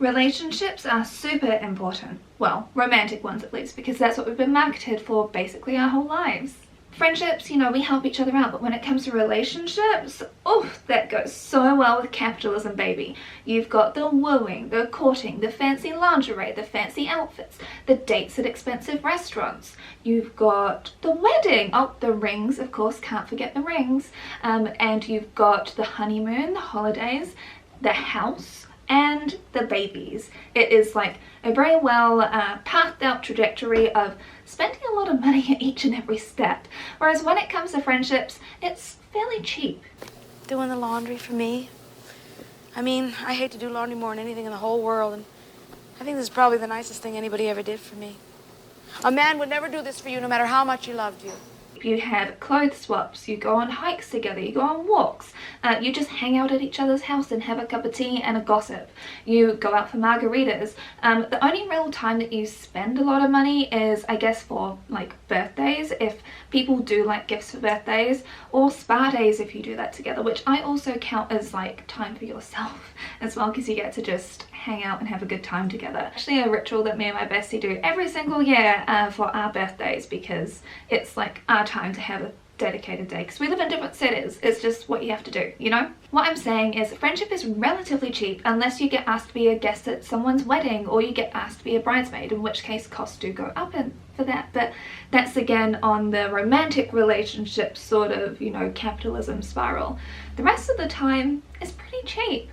Relationships are super important. Well, romantic ones at least, because that's what we've been marketed for basically our whole lives. Friendships, you know, we help each other out, but when it comes to relationships, oof, that goes so well with capitalism, baby. You've got the wooing, the courting, the fancy lingerie, the fancy outfits, the dates at expensive restaurants. You've got the wedding, oh, the rings, of course, can't forget the rings. And you've got the honeymoon, the holidays, the house, and the babies. It is like a very well pathed out trajectory of spending a lot of money at each and every step. Whereas when it comes to friendships, it's fairly cheap. Doing the laundry for me. I mean, I hate to do laundry more than anything in the whole world, and I think this is probably the nicest thing anybody ever did for me. A man would never do this for you no matter how much he loved you. You have clothes swaps, you go on hikes together, you go on walks, you just hang out at each other's house and have a cup of tea and a gossip. You go out for margaritas. The only real time that you spend a lot of money is, I guess, for like birthdays, if people do like gifts for birthdays, or spa days if you do that together, which I also count as like time for yourself as well, because you get to just hang out and have a good time together. Actually a ritual that me and my bestie do every single year for our birthdays, because it's like our time to have a dedicated day, because we live in different cities. It's just what you have to do, you know? What I'm saying is friendship is relatively cheap unless you get asked to be a guest at someone's wedding or you get asked to be a bridesmaid, in which case costs do go up for that. But that's again on the romantic relationship sort of, you know, capitalism spiral. The rest of the time is pretty cheap.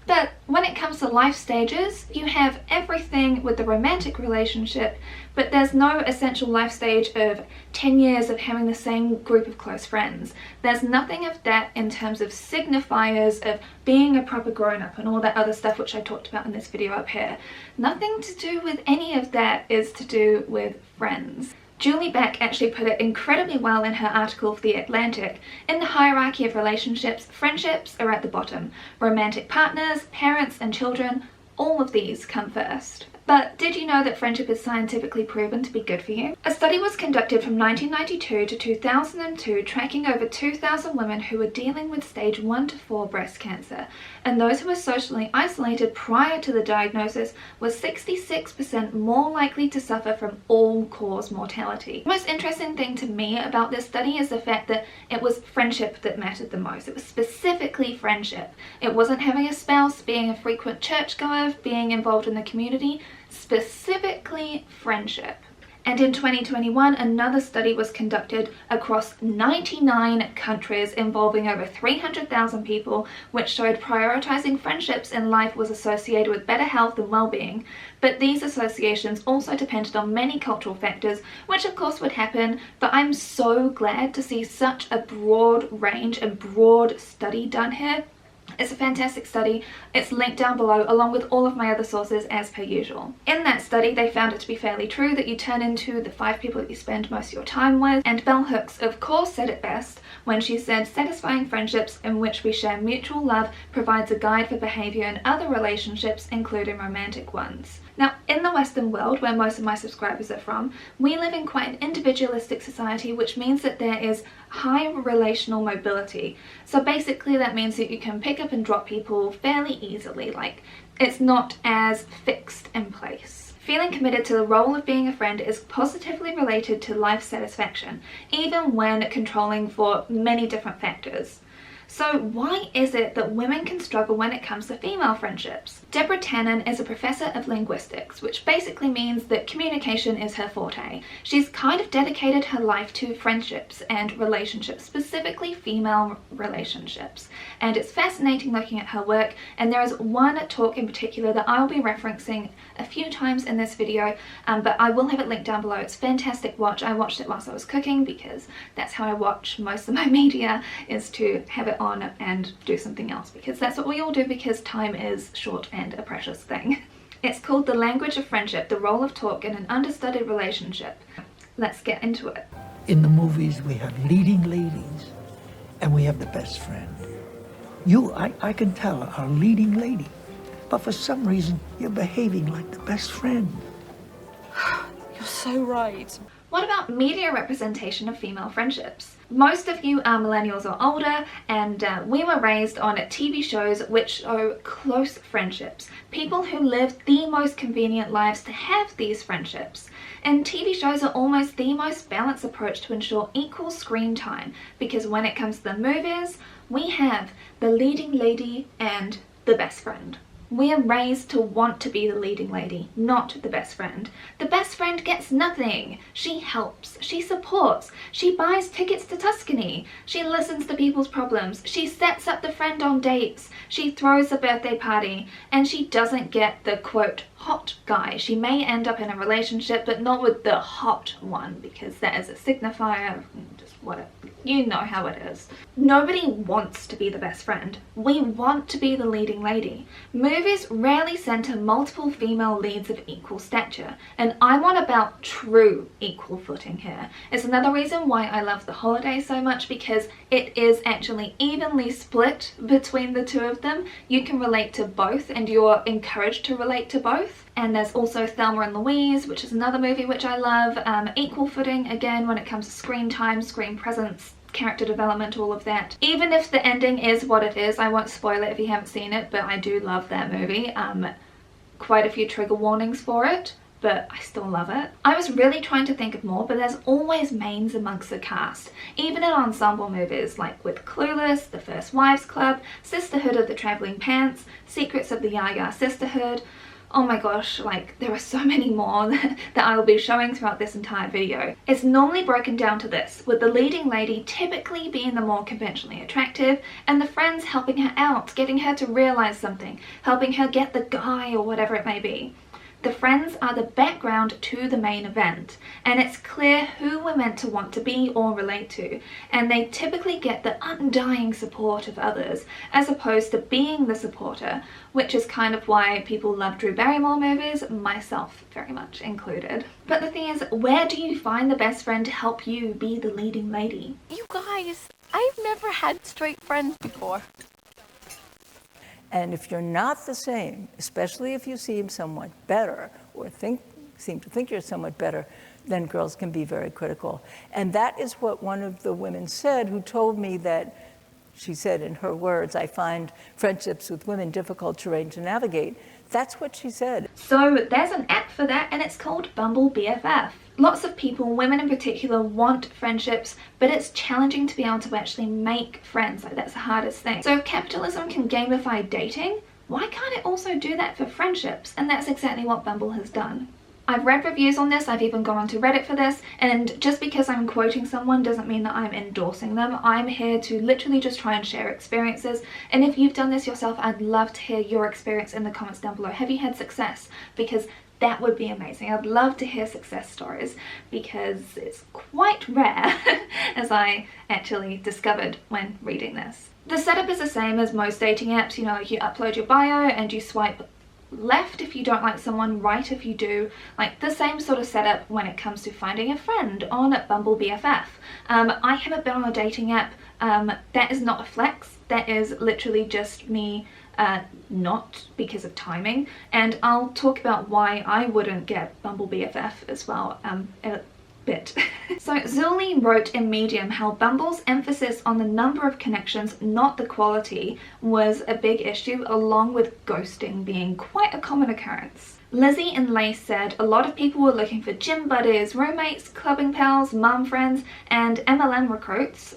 But when it comes to life stages, you have everything with the romantic relationship, but there's no essential life stage of 10 years of having the same group of close friends. There's nothing of that in terms of signifiers of being a proper grown-up and all that other stuff which I talked about in this video up here. Nothing to do with any of that is to do with friends. Julie Beck actually put it incredibly well in her article for The Atlantic. In the hierarchy of relationships, friendships are at the bottom. Romantic partners, parents and children, all of these come first. But did you know that friendship is scientifically proven to be good for you? A study was conducted from 1992 to 2002 tracking over 2,000 women who were dealing with stage 1 to 4 breast cancer, and those who were socially isolated prior to the diagnosis were 66% more likely to suffer from all-cause mortality. The most interesting thing to me about this study is the fact that it was friendship that mattered the most. It was specifically friendship. It wasn't having a spouse, being a frequent churchgoer, being involved in the community. Specifically friendship. And in 2021, another study was conducted across 99 countries involving over 300,000 people, which showed prioritizing friendships in life was associated with better health and well-being. But these associations also depended on many cultural factors, which of course would happen, but I'm so glad to see such a broad range and broad study done here. It's a fantastic study. It's linked down below along with all of my other sources as per usual. In that study they found it to be fairly true that you turn into the 5 people that you spend most of your time with, and Bell Hooks of course said it best when she said satisfying friendships in which we share mutual love provides a guide for behaviour in other relationships, including romantic ones. Now, in the Western world, where most of my subscribers are from, we live in quite an individualistic society, which means that there is high relational mobility. So basically that means that you can pick up and drop people fairly easily, like it's not as fixed in place. Feeling committed to the role of being a friend is positively related to life satisfaction, even when controlling for many different factors. So why is it that women can struggle when it comes to female friendships? Deborah Tannen is a professor of linguistics, which basically means that communication is her forte. She's kind of dedicated her life to friendships and relationships, specifically female relationships. And it's fascinating looking at her work, and there is one talk in particular that I'll be referencing a few times in this video, but I will have it linked down below. It's a fantastic watch. I watched it whilst I was cooking because that's how I watch most of my media, is to have it on and do something else, because that's what we all do, because time is short and a precious thing. It's called The Language of Friendship, the Role of Talk in an Understudied Relationship. Let's get into it. In the movies we have leading ladies and we have the best friend. I can tell, are a leading lady, but for some reason you're behaving like the best friend. You're so right. What about media representation of female friendships? Most of you are millennials or older, and we were raised on TV shows which show close friendships. People who live the most convenient lives to have these friendships. And TV shows are almost the most balanced approach to ensure equal screen time, because when it comes to the movies, we have the leading lady and the best friend. We are raised to want to be the leading lady, not the best friend. The best friend gets nothing. She helps, she supports, she buys tickets to Tuscany, she listens to people's problems, she sets up the friend on dates, she throws a birthday party, and she doesn't get the quote hot guy. She may end up in a relationship, but not with the hot one, because that is a signifier of just whatever. You know how it is. Nobody wants to be the best friend. We want to be the leading lady. Movies rarely center multiple female leads of equal stature, and I'm on about true equal footing here. It's another reason why I love The Holiday so much, because it is actually evenly split between the two of them. You can relate to both, and you're encouraged to relate to both. And there's also Thelma and Louise, which is another movie which I love. Equal footing, again, when it comes to screen time, screen presence, character development, all of that. Even if the ending is what it is, I won't spoil it if you haven't seen it, but I do love that movie. Quite a few trigger warnings for it, but I still love it. I was really trying to think of more, but there's always mains amongst the cast. Even in ensemble movies, like with Clueless, The First Wives Club, Sisterhood of the Traveling Pants, Secrets of the Yaya Sisterhood. Oh my gosh, like there are so many more that I will be showing throughout this entire video. It's normally broken down to this, with the leading lady typically being the more conventionally attractive, and the friends helping her out, getting her to realize something, helping her get the guy or whatever it may be. The friends are the background to the main event, and it's clear who we're meant to want to be or relate to, and they typically get the undying support of others, as opposed to being the supporter, which is kind of why people love Drew Barrymore movies, myself very much included. But the thing is, where do you find the best friend to help you be the leading lady? You guys, I've never had straight friends before. And if you're not the same, especially if you seem somewhat better or seem to think you're somewhat better, then girls can be very critical. And that is what one of the women said, who told me that, she said in her words, I find friendships with women difficult to arrange and navigate. That's what she said. So there's an app for that, and it's called Bumble BFF. Lots of people, women in particular, want friendships, but it's challenging to be able to actually make friends. Like, that's the hardest thing. So if capitalism can gamify dating, why can't it also do that for friendships? And that's exactly what Bumble has done. I've read reviews on this, I've even gone onto Reddit for this, and just because I'm quoting someone doesn't mean that I'm endorsing them. I'm here to literally just try and share experiences, and if you've done this yourself, I'd love to hear your experience in the comments down below. Have you had success? Because that would be amazing. I'd love to hear success stories, because it's quite rare, as I actually discovered when reading this. The setup is the same as most dating apps. You know, you upload your bio and you swipe left if you don't like someone, right if you do. Like the same sort of setup when it comes to finding a friend on Bumble BFF. I haven't been on a dating app. That is not a flex. That is literally just me not because of timing, and I'll talk about why I wouldn't get Bumble BFF as well a bit. So Zully wrote in Medium how Bumble's emphasis on the number of connections, not the quality, was a big issue, along with ghosting being quite a common occurrence. Lizzie and Lace said a lot of people were looking for gym buddies, roommates, clubbing pals, mum friends, and MLM recruits.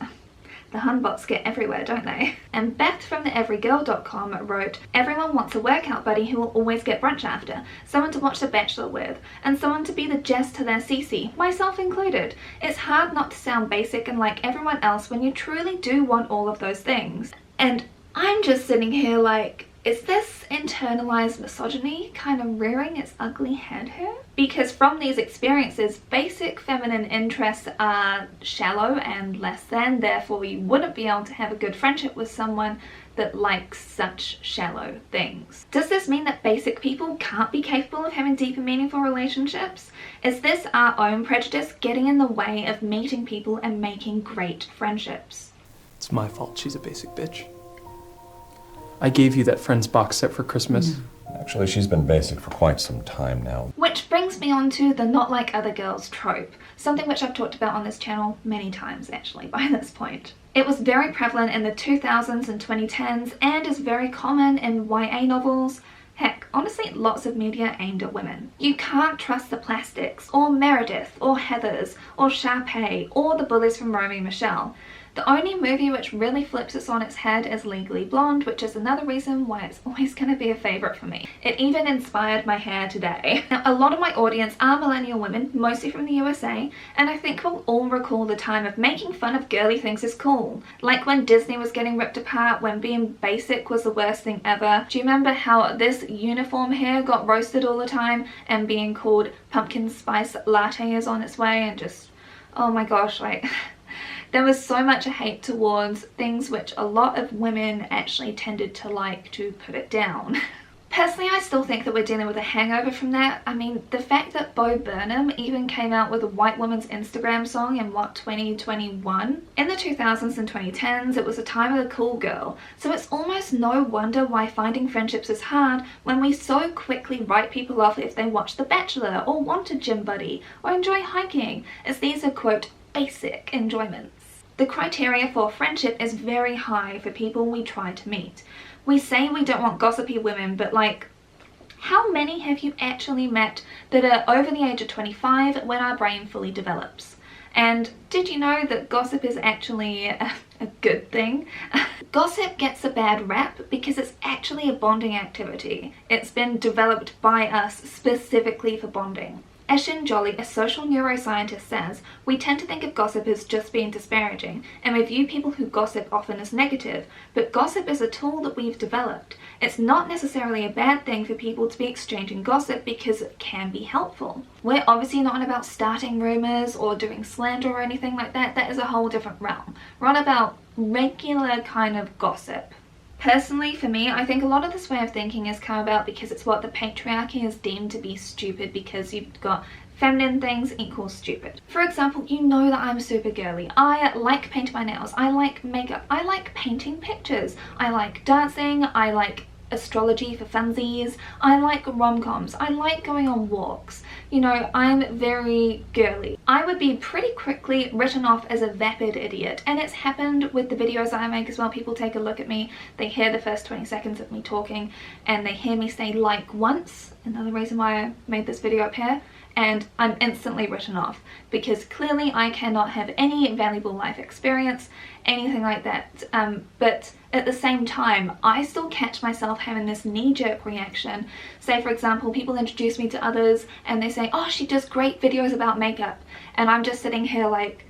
The Hunbots get everywhere, don't they? And Beth from the everygirl.com wrote, everyone wants a workout buddy who will always get brunch after, someone to watch The Bachelor with, and someone to be the Jess to their Cece, myself included. It's hard not to sound basic and like everyone else when you truly do want all of those things. And I'm just sitting here like, is this internalized misogyny kind of rearing its ugly head here? Because from these experiences, basic feminine interests are shallow and less than, therefore you wouldn't be able to have a good friendship with someone that likes such shallow things. Does this mean that basic people can't be capable of having deep and meaningful relationships? Is this our own prejudice getting in the way of meeting people and making great friendships? It's my fault she's a basic bitch. I gave you that Friends box set for Christmas. Actually, she's been basic for quite some time now. Which brings me on to the not like other girls trope, something which I've talked about on this channel many times actually by this point. It was very prevalent in the 2000s and 2010s and is very common in YA novels. Heck, honestly, lots of media aimed at women. You can't trust the Plastics, or Meredith, or Heathers, or Sharpay, or the bullies from Romeo and Michelle. The only movie which really flips this on its head is Legally Blonde, which is another reason why it's always going to be a favourite for me. It even inspired my hair today. Now, a lot of my audience are millennial women, mostly from the USA, and I think we'll all recall the time of making fun of girly things is cool. Like when Disney was getting ripped apart, when being basic was the worst thing ever. Do you remember how this uniform hair got roasted all the time and being called pumpkin spice latte is on its way, and just, oh my gosh, like... There was so much hate towards things which a lot of women actually tended to like to put it down. Personally, I still think that we're dealing with a hangover from that. I mean, the fact that Bo Burnham even came out with a white woman's Instagram song in, what, 2021? In the 2000s and 2010s, it was a time of the cool girl, so it's almost no wonder why finding friendships is hard when we so quickly write people off if they watch The Bachelor, or want a gym buddy, or enjoy hiking, as these are, quote, basic enjoyments. The criteria for friendship is very high for people we try to meet. We say we don't want gossipy women, but like, how many have you actually met that are over the age of 25 when our brain fully develops? And did you know that gossip is actually a good thing? Gossip gets a bad rap because it's actually a bonding activity. It's been developed by us specifically for bonding. Eshin Jolly, a social neuroscientist, says, we tend to think of gossip as just being disparaging, and we view people who gossip often as negative, but gossip is a tool that we've developed. It's not necessarily a bad thing for people to be exchanging gossip because it can be helpful. We're obviously not on about starting rumours or doing slander or anything like that. That is a whole different realm. We're on about regular kind of gossip. Personally, for me, I think a lot of this way of thinking has come about because it's what the patriarchy has deemed to be stupid, because you've got feminine things equals stupid. For example, you know that I'm super girly. I like painting my nails, I like makeup, I like painting pictures, I like dancing, I like astrology for funsies, I like rom-coms, I like going on walks. You know, I'm very girly. I would be pretty quickly written off as a vapid idiot, and it's happened with the videos I make as well. People take a look at me, they hear the first 20 seconds of me talking, and they hear me say like once, another reason why I made this video up here, and I'm instantly written off because clearly I cannot have any valuable life experience, anything like that. But at the same time, I still catch myself having this knee-jerk reaction. Say, for example, people introduce me to others and they say, oh, she does great videos about makeup, and I'm just sitting here like,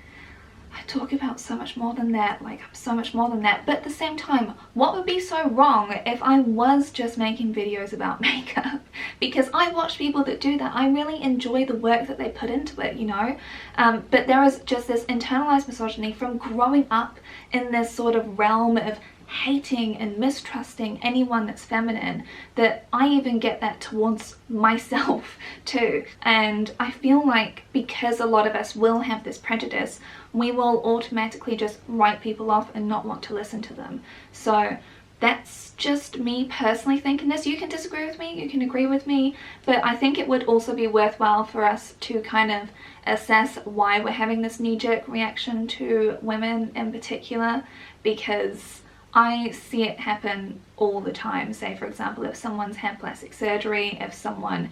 I talk about so much more than that, like I'm so much more than that. But at the same time, what would be so wrong if I was just making videos about makeup? Because I watch people that do that. I really enjoy the work that they put into it, you know. But there is just this internalized misogyny from growing up in this sort of realm of hating and mistrusting anyone that's feminine, that I even get that towards myself too. And I feel like because a lot of us will have this prejudice, we will automatically just write people off and not want to listen to them. So that's just me personally thinking this. You can disagree with me, you can agree with me, but I think it would also be worthwhile for us to kind of assess why we're having this knee-jerk reaction to women in particular, because I see it happen all the time. Say, for example, if someone's had plastic surgery, if someone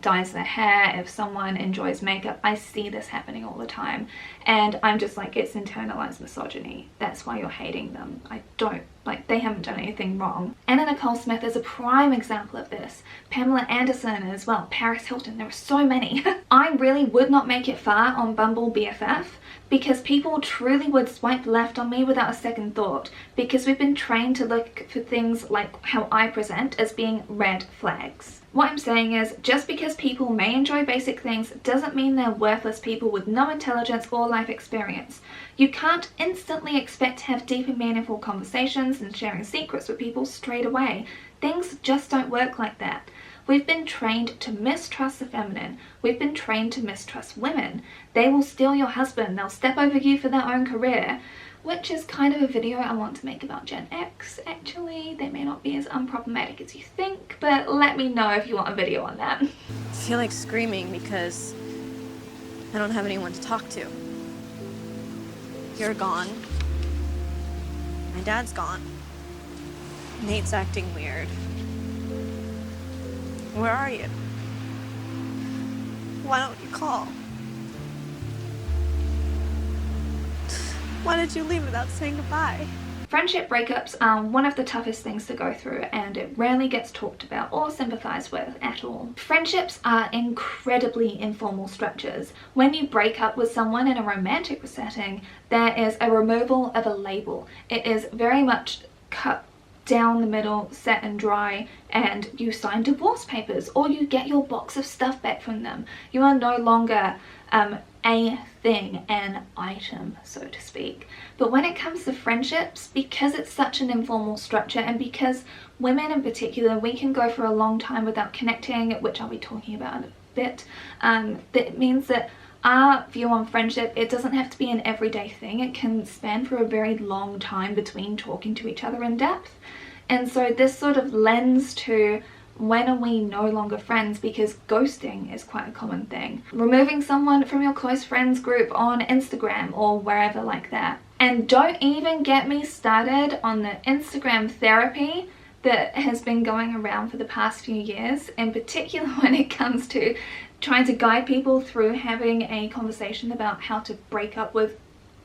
dyes their hair, if someone enjoys makeup, I see this happening all the time. And I'm just like, it's internalized misogyny. That's why you're hating them. I don't, like, they haven't done anything wrong. Anna Nicole Smith is a prime example of this. Pamela Anderson as well. Paris Hilton. There are so many. I really would not make it far on Bumble BFF, because people truly would swipe left on me without a second thought, because we've been trained to look for things like how I present as being red flags. What I'm saying is, just because people may enjoy basic things doesn't mean they're worthless people with no intelligence or life experience. You can't instantly expect to have deep and meaningful conversations and sharing secrets with people straight away. Things just don't work like that. We've been trained to mistrust the feminine. We've been trained to mistrust women. They will steal your husband. They'll step over you for their own career. which is kind of a video I want to make about Gen X actually. They may not be as unproblematic as you think, but let me know if you want a video on that. I feel like screaming because I don't have anyone to talk to. You're gone. My dad's gone. Nate's acting weird. Where are you? Why don't you call? Why did you leave without saying goodbye? Friendship breakups are one of the toughest things to go through, and it rarely gets talked about or sympathized with at all. Friendships are incredibly informal structures. When you break up with someone in a romantic setting, there is a removal of a label. It is very much cut down the middle, set and dry, and you sign divorce papers or you get your box of stuff back from them. You are no longer a thing, an item, so to speak. But when it comes to friendships, because it's such an informal structure, and because women in particular, we can go for a long time without connecting, which I'll be talking about in a bit, that means that our view on friendship, it doesn't have to be an everyday thing. It can span for a very long time between talking to each other in depth. And so this sort of lends to when are we no longer friends, because ghosting is quite a common thing. Removing someone from your close friends group on Instagram or wherever like that. And don't even get me started on the Instagram therapy that has been going around for the past few years, in particular when it comes to trying to guide people through having a conversation about how to break up with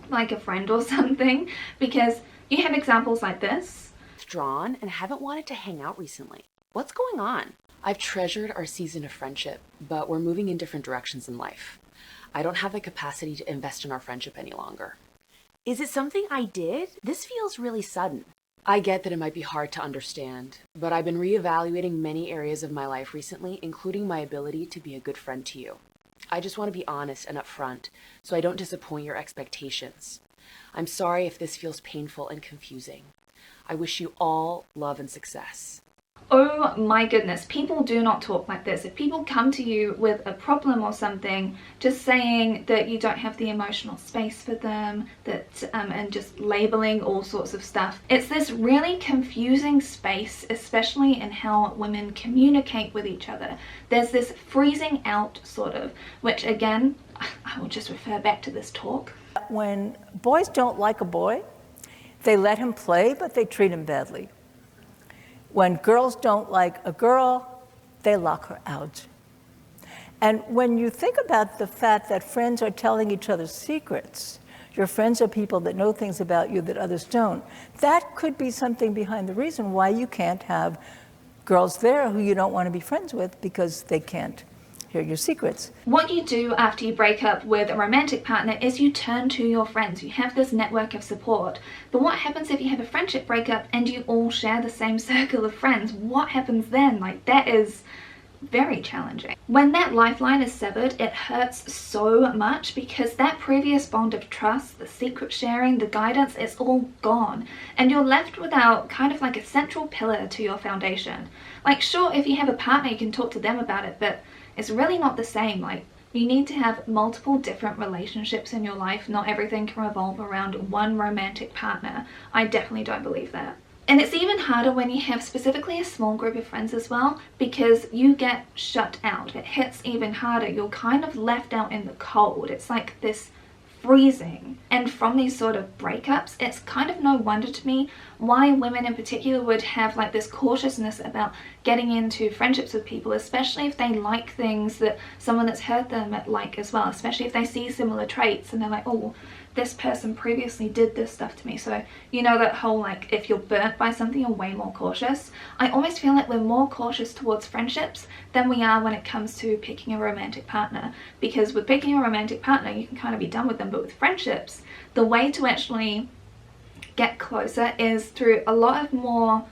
like a friend or something, because you have examples like this. Withdrawn and haven't wanted to hang out recently. What's going on? I've treasured our season of friendship, but we're moving in different directions in life. I don't have the capacity to invest in our friendship any longer. Is it something I did? This feels really sudden. I get that it might be hard to understand, but I've been reevaluating many areas of my life recently, including my ability to be a good friend to you. I just want to be honest and upfront, so I don't disappoint your expectations. I'm sorry if this feels painful and confusing. I wish you all love and success. Oh my goodness, people do not talk like this. If people come to you with a problem or something, just saying that you don't have the emotional space for them, that and just labeling all sorts of stuff. It's this really confusing space, especially in how women communicate with each other. There's this freezing out sort of, which again, I will just refer back to this talk. When boys don't like a boy, they let him play, but they treat him badly. When girls don't like a girl, they lock her out. And when you think about the fact that friends are telling each other secrets, your friends are people that know things about you that others don't, that could be something behind the reason why you can't have girls there who you don't want to be friends with because they can't hear your secrets. What you do after you break up with a romantic partner is you turn to your friends. You have this network of support. But what happens if you have a friendship breakup and you all share the same circle of friends? What happens then? Like, that is very challenging. When that lifeline is severed, it hurts so much because that previous bond of trust, the secret sharing, the guidance, it's all gone. And you're left without kind of like a central pillar to your foundation. Like, sure, if you have a partner, you can talk to them about it, but it's really not the same. Like, you need to have multiple different relationships in your life. Not everything can revolve around one romantic partner. I definitely don't believe that. And it's even harder when you have specifically a small group of friends as well, because you get shut out. It hits even harder. You're kind of left out in the cold. It's like this freezing. And from these sort of breakups, it's kind of no wonder to me why women in particular would have like this cautiousness about getting into friendships with people, especially if they like things that someone that's hurt them like as well, especially if they see similar traits and they're like, oh, this person previously did this stuff to me. So you know that whole like, if you're burnt by something, you're way more cautious. I almost feel like we're more cautious towards friendships than we are when it comes to picking a romantic partner, because with picking a romantic partner you can kind of be done with them, but with friendships, the way to actually get closer is through a lot of more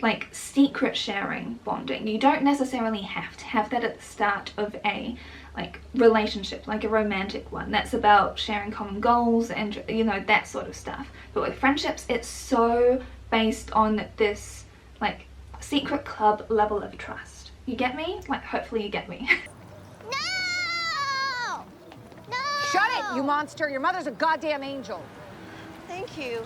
like secret sharing bonding. You don't necessarily have to have that at the start of a like relationship, like a romantic one that's about sharing common goals and, you know, that sort of stuff. But with friendships, it's so based on this like secret club level of trust. You get me? Like, hopefully you get me. No! No! Shut it, you monster! Your mother's a goddamn angel. Thank you.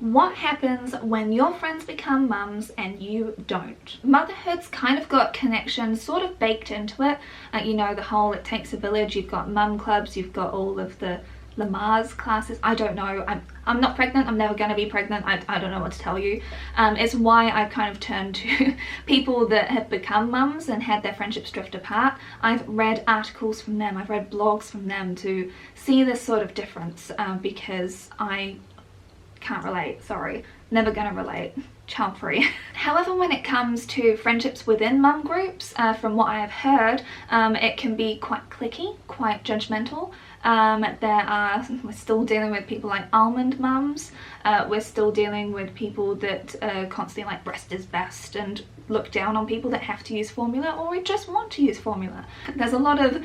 What happens when your friends become mums and you don't? Motherhood's kind of got connections sort of baked into it. You know, the whole it takes a village, you've got mum clubs, you've got all of the Lamaze classes. I don't know, I'm not pregnant, I'm never going to be pregnant, I don't know what to tell you. It's why I've kind of turned to people that have become mums and had their friendships drift apart. I've read articles from them, I've read blogs from them to see this sort of difference, because I can't relate, sorry, never gonna relate, child free. However, when it comes to friendships within mum groups, from what I have heard, it can be quite cliquey, quite judgmental. We're still dealing with people like almond mums, we're still dealing with people that constantly like breast is best and look down on people that have to use formula or just want to use formula. There's a lot of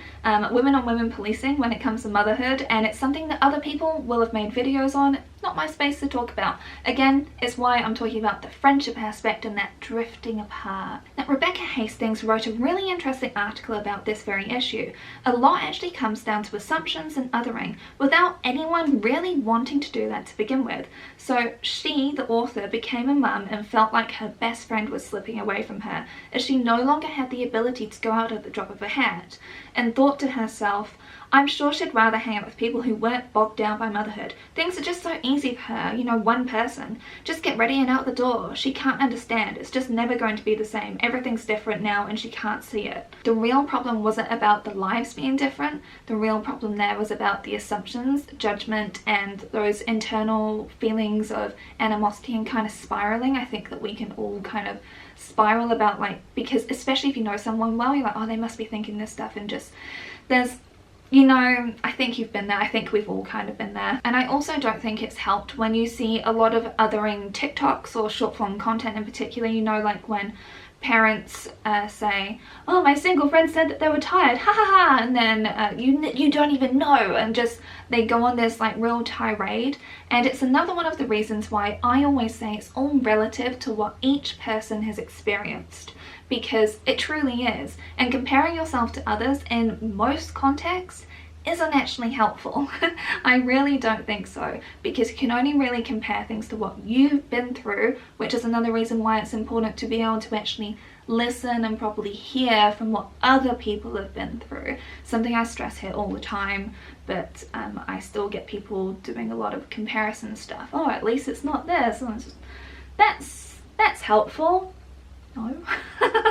women on women policing when it comes to motherhood, and it's something that other people will have made videos on. It's not my space to talk about. Again, it's why I'm talking about the friendship aspect and that drifting apart. Now, Rebecca Hastings wrote a really interesting article about this very issue. A lot actually comes down to assumptions and othering without anyone really wanting to do that to begin with. So she, the author, became a mum and felt like her best friend was slipping away from her as she no longer had the ability to go out at the drop of a hat, and thought to herself, I'm sure she'd rather hang out with people who weren't bogged down by motherhood. Things are just so easy for her, you know, one person. Just get ready and out the door. She can't understand. It's just never going to be the same. Everything's different now and she can't see it. The real problem wasn't about the lives being different. The real problem there was about the assumptions, judgment, and those internal feelings of animosity and kind of spiraling. I think that we can all kind of spiral about, like, because especially if you know someone well, you're like, oh, they must be thinking this stuff, and just there's, you know, I think you've been there. I think we've all kind of been there. And I also don't think it's helped when you see a lot of othering TikToks or short form content in particular, you know, like when parents say, oh, my single friend said that they were tired, ha ha ha, and then you don't even know, and just they go on this like real tirade. And it's another one of the reasons why I always say it's all relative to what each person has experienced, because it truly is, and comparing yourself to others in most contexts isn't actually helpful. I really don't think so, because you can only really compare things to what you've been through, which is another reason why it's important to be able to actually listen and properly hear from what other people have been through. Something I stress here all the time, but I still get people doing a lot of comparison stuff. Oh, at least it's not this. And it's just, that's helpful. No.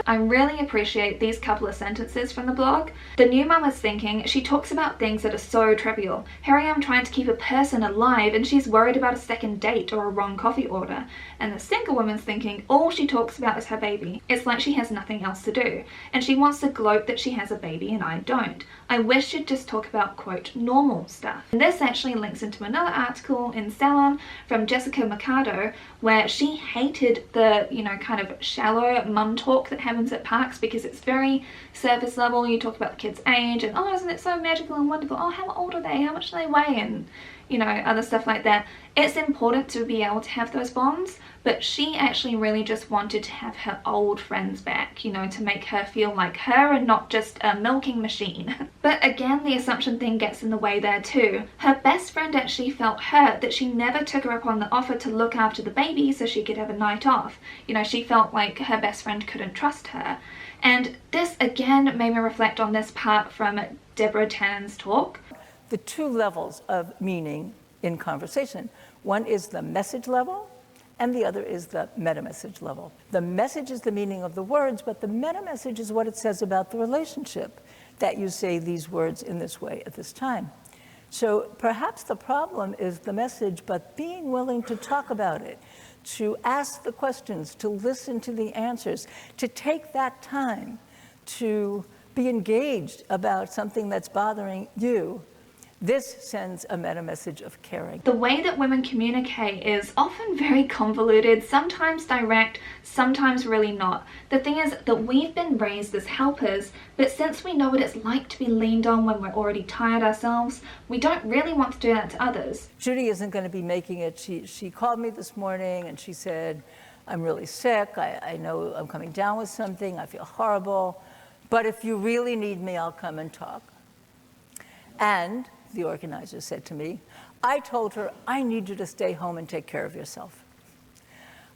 I really appreciate these couple of sentences from the blog. The new mum is thinking, she talks about things that are so trivial. Here I am trying to keep a person alive and she's worried about a second date or a wrong coffee order. And the single woman's thinking, all she talks about is her baby. It's like she has nothing else to do. And she wants to gloat that she has a baby and I don't. I wish she'd just talk about, quote, normal stuff. And this actually links into another article in Salon from Jessica Mercado, where she hated the, you know, kind of shallow mum talk that happens at parks, because it's very surface level. You talk about the kid's age and, oh, isn't it so magical and wonderful? Oh, how old are they? How much do they weigh? And, you know, other stuff like that. It's important to be able to have those bonds, but she actually really just wanted to have her old friends back, you know, to make her feel like her and not just a milking machine. But again, the assumption thing gets in the way there too. Her best friend actually felt hurt that she never took her up on the offer to look after the baby so she could have a night off. You know, she felt like her best friend couldn't trust her. And this again made me reflect on this part from Deborah Tannen's talk. The two levels of meaning in conversation. One is the message level, and the other is the meta-message level. The message is the meaning of the words, but the meta-message is what it says about the relationship, that you say these words in this way at this time. So perhaps the problem is the message, but being willing to talk about it, to ask the questions, to listen to the answers, to take that time to be engaged about something that's bothering you. This sends a meta-message of caring. The way that women communicate is often very convoluted, sometimes direct, sometimes really not. The thing is that we've been raised as helpers, but since we know what it's like to be leaned on when we're already tired ourselves, we don't really want to do that to others. Judy isn't going to be making it. She called me this morning and she said, I'm really sick. I know I'm coming down with something. I feel horrible. But if you really need me, I'll come and talk. And the organizer said to me, I told her, I need you to stay home and take care of yourself.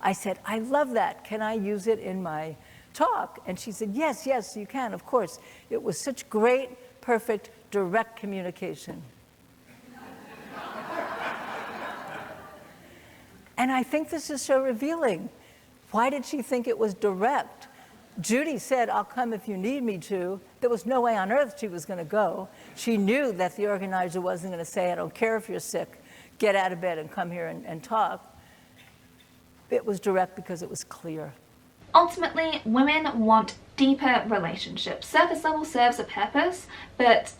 I said, I love that. Can I use it in my talk? And she said, yes, yes, you can, of course. It was such great, perfect, direct communication. And I think this is so revealing. Why did she think it was direct? Judy said, I'll come if you need me to. There was no way on earth she was going to go. She knew that the organizer wasn't going to say, I don't care if you're sick, get out of bed and come here and talk. It was direct because it was clear. Ultimately, women want deeper relationships. Surface level serves a purpose, but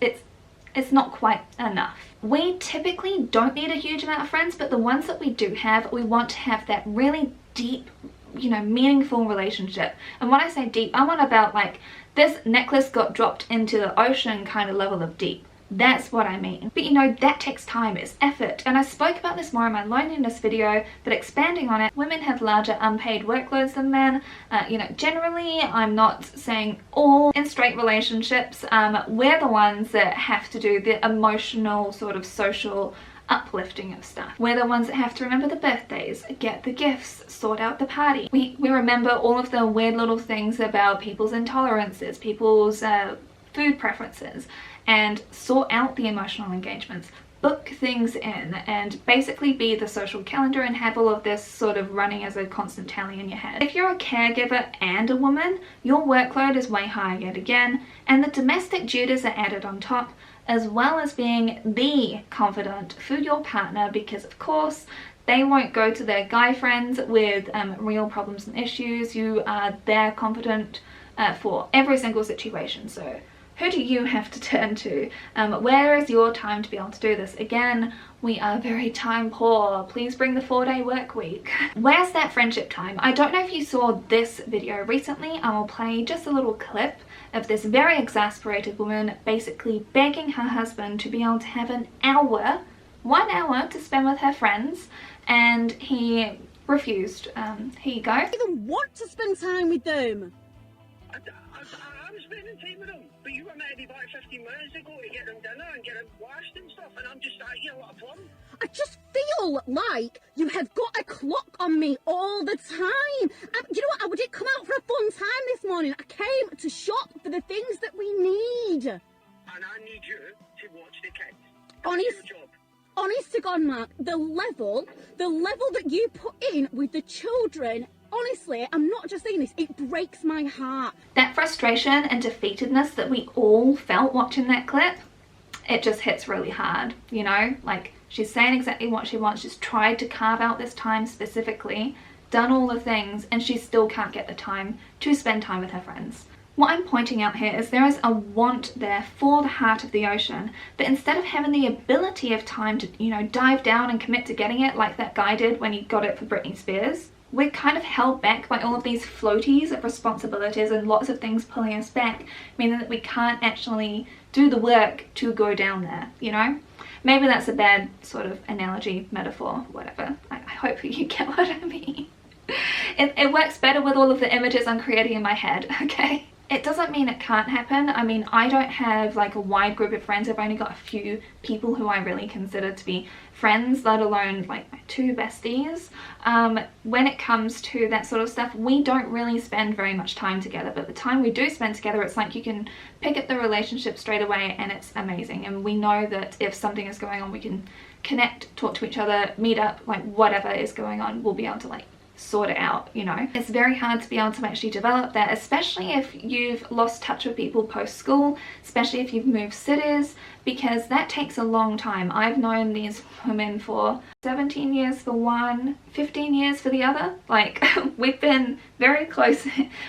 it's not quite enough. We typically don't need a huge amount of friends, but the ones that we do have, we want to have that really deep, you know, meaningful relationship. And when I say deep, I want about like this necklace got dropped into the ocean kind of level of deep. That's what I mean. But you know, that takes time, it's effort. And I spoke about this more in my loneliness video, but expanding on it, women have larger unpaid workloads than men. You know, generally, I'm not saying all in straight relationships, we're the ones that have to do the emotional sort of social uplifting of stuff. We're the ones that have to remember the birthdays, get the gifts, sort out the party. We remember all of the weird little things about people's intolerances, people's food preferences, and sort out the emotional engagements, book things in, and basically be the social calendar and have all of this sort of running as a constant tally in your head. If you're a caregiver and a woman, your workload is way higher yet again, and the domestic duties are added on top, as well as being the confidant for your partner, because of course they won't go to their guy friends with real problems and issues. You are their confidant for every single situation. So who do you have to turn to? Where is your time to be able to do this? Again, we are very time poor. Please bring the 4-day work week. Where's that friendship time? I don't know if you saw this video recently. I will play just a little clip of this very exasperated woman basically begging her husband to be able to have an hour, 1 hour to spend with her friends, and he refused. Here you go. I don't even want to spend time with them. I'm spending time with them, but you were meant to be back 15 minutes ago to get them dinner and get them washed and stuff, and I'm just sat here like a plum. I just feel like you have got a clock on me all the time. You know what? I did come out for a fun time this morning. I came to shop for the things that we need. And I need you to watch the kids. That's your job. Honest to God, Mark, the level that you put in with the children, honestly, I'm not just saying this, it breaks my heart. That frustration and defeatedness that we all felt watching that clip, it just hits really hard, you know? Like, she's saying exactly what she wants. She's tried to carve out this time specifically, done all the things, and she still can't get the time to spend time with her friends. What I'm pointing out here is there is a want there for the heart of the ocean, but instead of having the ability of time to, you know, dive down and commit to getting it like that guy did when he got it for Britney Spears, we're kind of held back by all of these floaties of responsibilities and lots of things pulling us back, meaning that we can't actually do the work to go down there, you know? Maybe that's a bad sort of analogy, metaphor, whatever. I hope you get what I mean. It works better with all of the images I'm creating in my head, okay? It doesn't mean it can't happen. I mean, I don't have like a wide group of friends. I've only got a few people who I really consider to be friends, let alone like my 2 besties. When it comes to that sort of stuff, we don't really spend very much time together, but the time we do spend together, it's like you can pick up the relationship straight away and it's amazing. And we know that if something is going on, we can connect, talk to each other, meet up, like whatever is going on, we'll be able to like sort it out, you know. It's very hard to be able to actually develop that, especially if you've lost touch with people post school, especially if you've moved cities, because that takes a long time. I've known these women for 17 years for one, 15 years for the other. Like, we've been very close.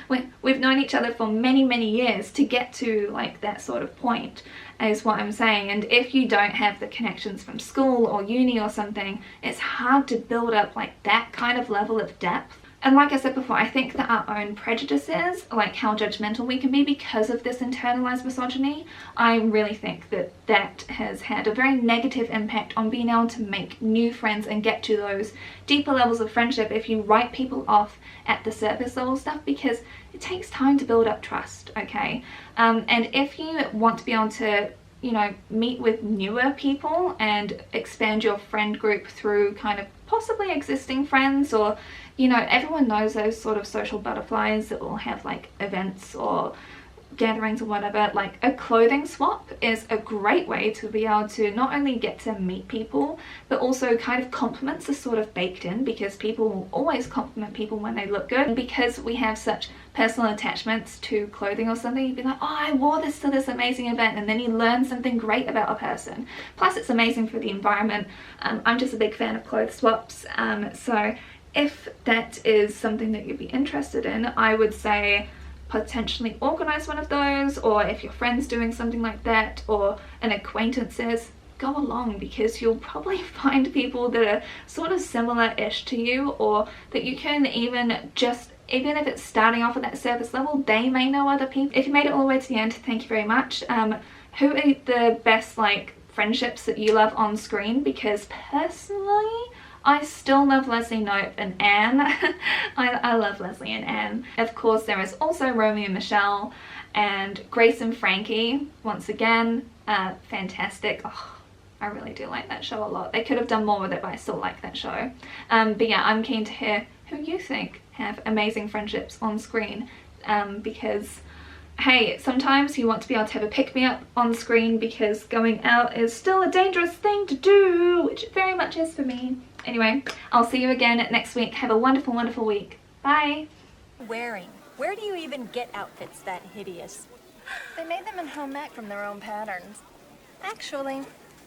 We've known each other for many, many years to get to like that sort of point, is what I'm saying. And if you don't have the connections from school or uni or something, it's hard to build up like that kind of level of depth. And like I said before, I think that our own prejudices, like how judgmental we can be because of this internalized misogyny, I really think that that has had a very negative impact on being able to make new friends and get to those deeper levels of friendship if you write people off at the surface level stuff, because it takes time to build up trust, okay? And if you want to be able to you know, meet with newer people and expand your friend group through kind of possibly existing friends, or, you know, everyone knows those sort of social butterflies that will have like events or gatherings or whatever. Like a clothing swap is a great way to be able to not only get to meet people, but also kind of compliments are sort of baked in, because people will always compliment people when they look good. And because we have such personal attachments to clothing or something, you'd be like, oh, I wore this to this amazing event, and then you learn something great about a person. Plus it's amazing for the environment. I'm just a big fan of clothes swaps, so if that is something that you'd be interested in, I would say potentially organize one of those, or if your friend's doing something like that, or an acquaintance is, go along, because you'll probably find people that are sort of similar-ish to you, or that you can even if it's starting off at that surface level, they may know other people. If you made it all the way to the end, thank you very much. Who are the best like friendships that you love on screen? Because personally, I still love Leslie Knope and Anne. I love Leslie and Anne. Of course, there is also Romeo and Michelle and Grace and Frankie. Once again, fantastic. Oh, I really do like that show a lot. They could have done more with it, but I still like that show. But yeah, I'm keen to hear who you think have amazing friendships on screen, because hey, sometimes you want to be able to have a pick-me-up on screen, because going out is still a dangerous thing to do, which it very much is for me. Anyway, I'll see you again next week. Have a wonderful, wonderful week. Bye. Wearing. Where do you even get outfits that hideous? They made them in home ec from their own patterns. Actually,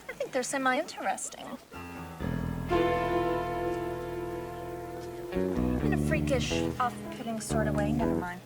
I think they're semi-interesting. In a freakish, off-putting sort of way. Never mind.